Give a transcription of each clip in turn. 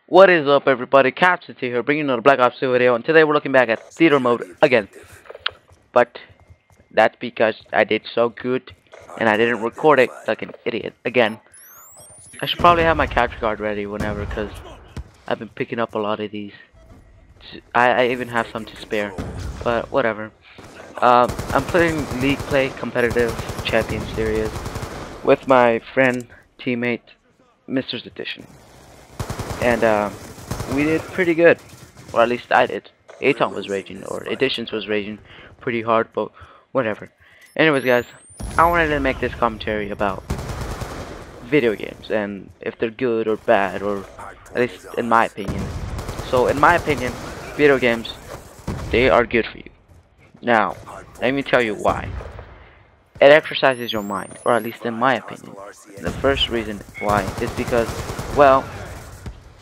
What is up, everybody? Captain T here, bringing another Black Ops 2 video, and today we're looking back at theater mode again. But that's because I did so good, and I didn't record it like an idiot again. I should probably have my capture card ready whenever, because I've been picking up a lot of these. I even have some to spare, but whatever. I'm playing League Play Competitive Champion Series with my friend, teammate, Mr.'s Edition. And we did pretty good, or at least I did. Aton was raging, or Editions was raging pretty hard, but whatever. Anyways, guys, I wanted to make this commentary about video games and if they're good or bad, or at least in my opinion. So, in my opinion, video games, they are good for you. Now, let me tell you why. It exercises your mind, or at least in my opinion. The first reason why is because, well,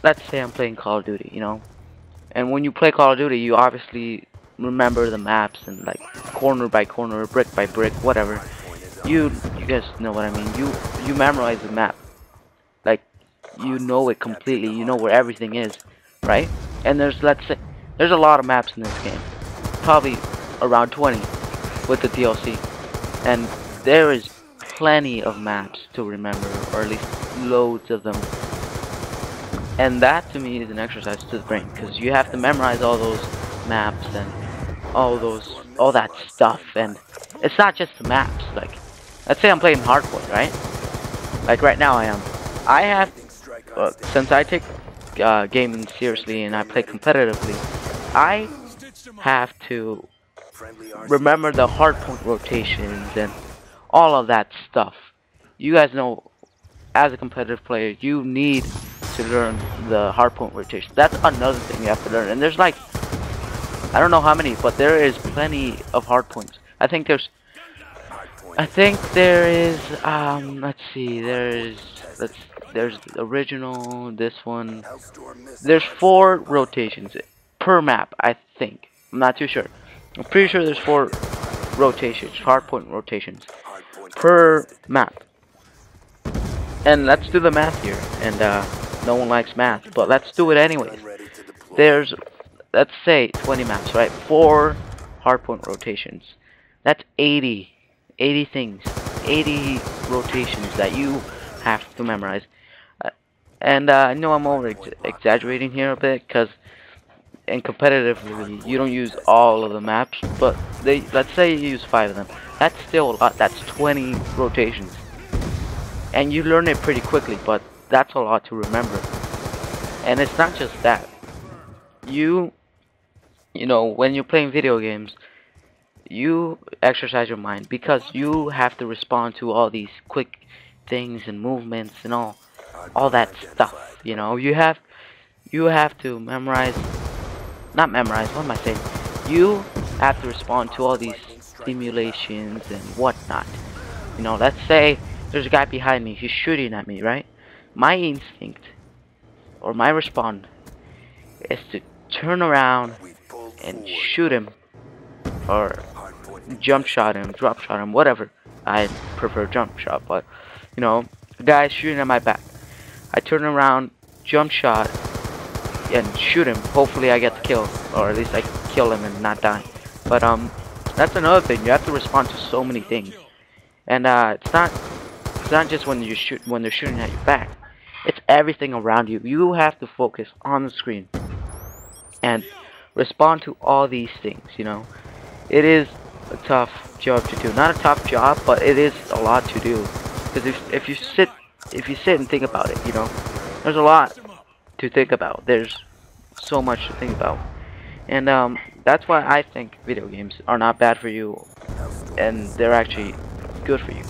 let's say I'm playing Call of Duty, you know, and when you play Call of Duty, you obviously remember the maps and like corner by corner, brick by brick, whatever. You guys know what I mean. You memorize the map, like you know it completely. You know where everything is, right? And let's say there's a lot of maps in this game, probably around 20 with the DLC, and there is plenty of maps to remember, or at least loads of them. And that to me is an exercise to the brain, because you have to memorize all those maps and all that stuff. And it's not just the maps. Like, let's say I'm playing hardcore, right? Like right now I have since I take gaming seriously and I play competitively, I have to remember the hardpoint rotations and all of that stuff. You guys know, as a competitive player, you need to learn the hardpoint rotation. That's another thing you have to learn. And there's like, I don't know how many, but there is plenty of hardpoints. I think there is, let's see, there's the original, this one. There's 4 rotations per map, I think. I'm not too sure. I'm pretty sure there's 4 rotations, hardpoint rotations, per map. And let's do the math here. And no one likes math, but let's do it anyways. There's, let's say, 20 maps, right? 4 hardpoint rotations. That's 80 things, 80 rotations that you have to memorize. And I know I'm over exaggerating here a bit, because in competitively you don't use all of the maps, but let's say you use 5 of them. That's still a lot. That's 20 rotations. And you learn it pretty quickly, but that's a lot to remember. And it's not just that. You know, when you're playing video games, you exercise your mind, because you have to respond to all these quick things and movements and all that stuff. You know, you have to memorize, not memorize, what am I saying? You have to respond to all these stimulations and whatnot. You know, let's say there's a guy behind me, he's shooting at me, right? My instinct, or my response, is to turn around and shoot him, or jump shot him, drop shot him, whatever. I prefer jump shot, but you know, the guy's shooting at my back. I turn around, jump shot, and shoot him. Hopefully I get the kill, or at least I kill him and not die. But that's another thing. You have to respond to so many things, and it's not just when they're shooting at your back. It's everything around you. You have to focus on the screen and respond to all these things. You know, it is a tough job to do. Not a tough job, but it is a lot to do. Because if you sit and think about it, you know, there's a lot to think about. There's so much to think about, and that's why I think video games are not bad for you, and they're actually good for you.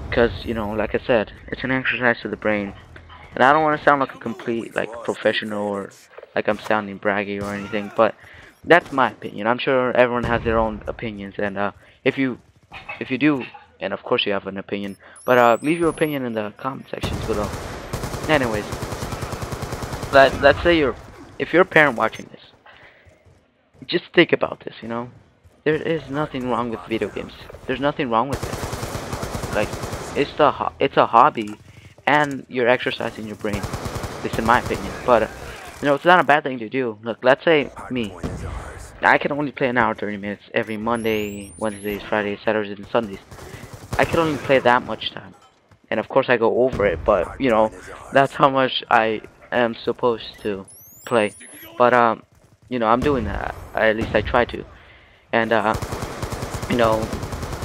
Because, you know, like I said, it's an exercise to the brain. And I don't want to sound like a complete, like, professional, or like I'm sounding braggy or anything, but that's my opinion. I'm sure everyone has their own opinions, and if you do, and of course you have an opinion, but leave your opinion in the comment sections below. Anyways, let's say if you're a parent watching this, just think about this, you know. There is nothing wrong with video games. There's nothing wrong with it. Like, it's a hobby, and you're exercising your brain. at least in my opinion. But you know, it's not a bad thing to do. Look, let's say me, I can only play an hour 30 minutes every Monday, Wednesdays, Fridays, Saturdays, and Sundays. I can only play that much time, and of course I go over it. But you know, that's how much I am supposed to play. But you know, I'm doing that. At least I try to. And you know,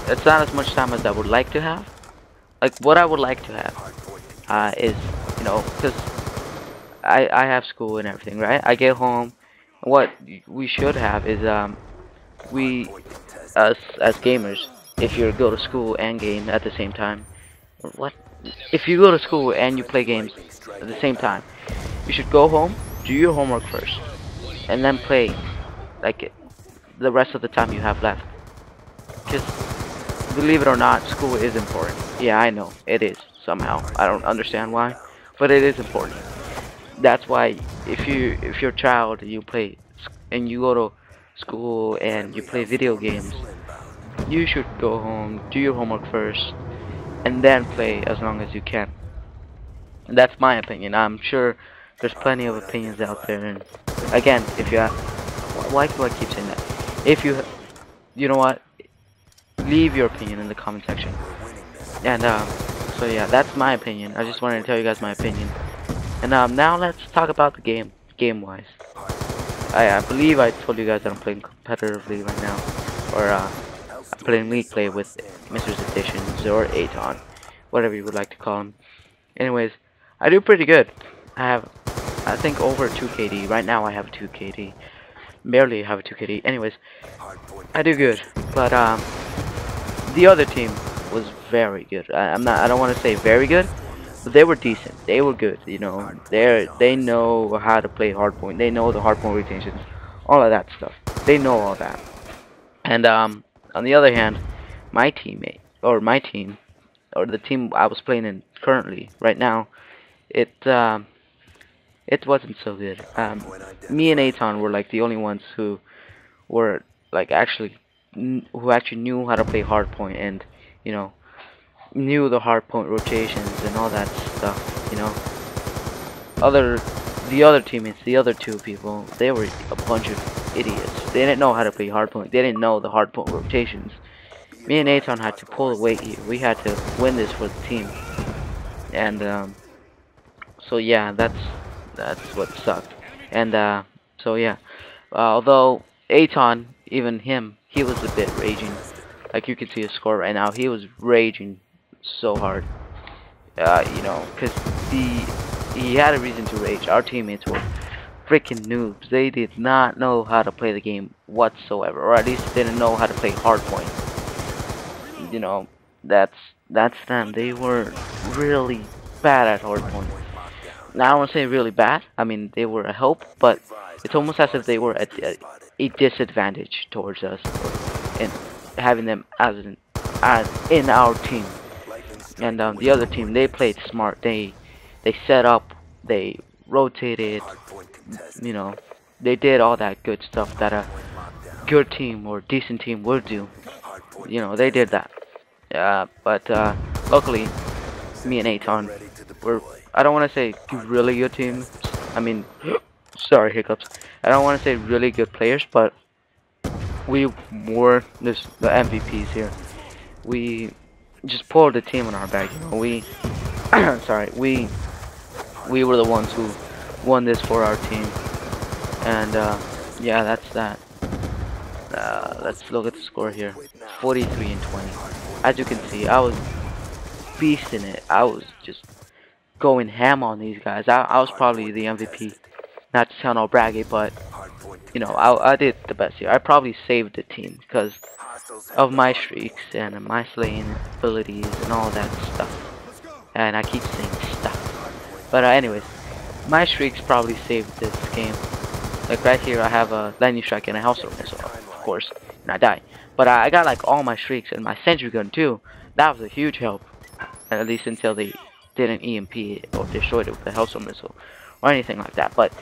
it's not as much time as I would like to have. Like what I would like to have is, you know, because I have school and everything, right? I get home. What we should have is we as gamers, if you go to school and game at the same time, what? If you go to school and you play games at the same time, you should go home, do your homework first, and then play like the rest of the time you have left. Because believe it or not, school is important. Yeah, I know it is somehow. I don't understand why, but it is important. That's why if you're a child and you play and you go to school and you play video games, you should go home, do your homework first, and then play as long as you can. And that's my opinion. I'm sure there's plenty of opinions out there. And again, if you have, why do I keep saying that? If you know what, leave your opinion in the comment section. And so yeah, that's my opinion. I just wanted to tell you guys my opinion. And now let's talk about the game-wise. I believe I told you guys that I'm playing competitively right now, or I'm playing League Play with Mr. Editions or Aton, whatever you would like to call him. Anyways, I do pretty good. I have, I think, over 2 KD. Right now I have 2 KD. Barely have a 2 KD. Anyways, I do good. But the other team was very good. I don't want to say very good, but they were decent. They were good. You know, they know how to play hardpoint. They know the hardpoint rotations, all of that stuff. They know all that. And on the other hand, my teammate or my team or the team I was playing in currently right now, it wasn't so good. Me and Aton were like the only ones who were like who actually knew how to play hardpoint and, you know, knew the hardpoint rotations and all that stuff. You know, the other teammates, the other two people, they were a bunch of idiots. They didn't know how to play hardpoint. They didn't know the hardpoint rotations. Me and Aton had to pull the weight here. We had to win this for the team. And so yeah, that's what sucked. And so yeah, although Aton, even him, he was a bit raging. Like you can see his score right now. He was raging so hard. You know, because he had a reason to rage. Our teammates were freaking noobs. They did not know how to play the game whatsoever, or at least didn't know how to play hardpoint. You know, that's them. They were really bad at hardpoint. Now I don't want to say really bad. I mean, they were a help, but it's almost as if they were at a disadvantage towards us, and having them as in our team. And the other team, they played smart. They set up, they rotated, you know, they did all that good stuff that a good team or decent team would do. You know, they did that. But luckily, me and Aton were, I don't want to say really good teams. I mean, sorry, hiccups. I don't want to say really good players, but we were the MVPs here. We just pulled the team on our back. You know, we sorry, we were the ones who won this for our team. And yeah, that's that. Let's look at the score here. 43-20. As you can see, I was beasting it. I was just going ham on these guys. I was probably the MVP. Not to sound all braggy, but you know, I did the best here. I probably saved the team because of my streaks and my slaying abilities and all that stuff. And I keep saying stuff. But anyways, my streaks probably saved this game. Like right here, I have a lightning strike and a hellstorm missile, of course, and I die. But I got like all my streaks and my sentry gun too. That was a huge help, at least until they didn't EMP it or destroyed it with a hellstorm missile or anything like that. But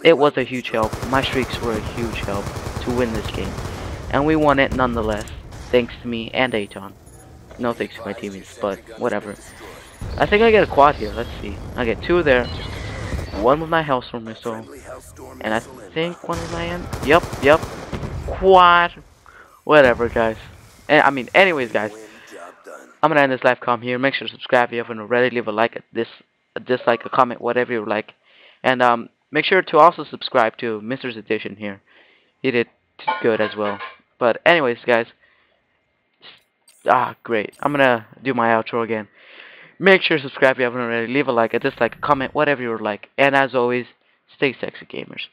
it was a huge help. My streaks were a huge help to win this game, and we won it nonetheless, thanks to me and Aton. No thanks to my teammates, but whatever. I think I get a quad here. Let's see. I get 2 there. one with my Hellstorm missile, and I think one with my Yep. Quad. Whatever, guys. And I mean, anyways, guys. I'm gonna end this live com here. Make sure to subscribe if you haven't already. Leave a like at this, a dislike, a comment, whatever you like, and make sure to also subscribe to Mr.'s Edition here. He did good as well. But anyways, guys. Great. I'm gonna do my outro again. Make sure to subscribe if you haven't already. Leave a like, a dislike, a comment, whatever you would like. And as always, stay sexy, gamers.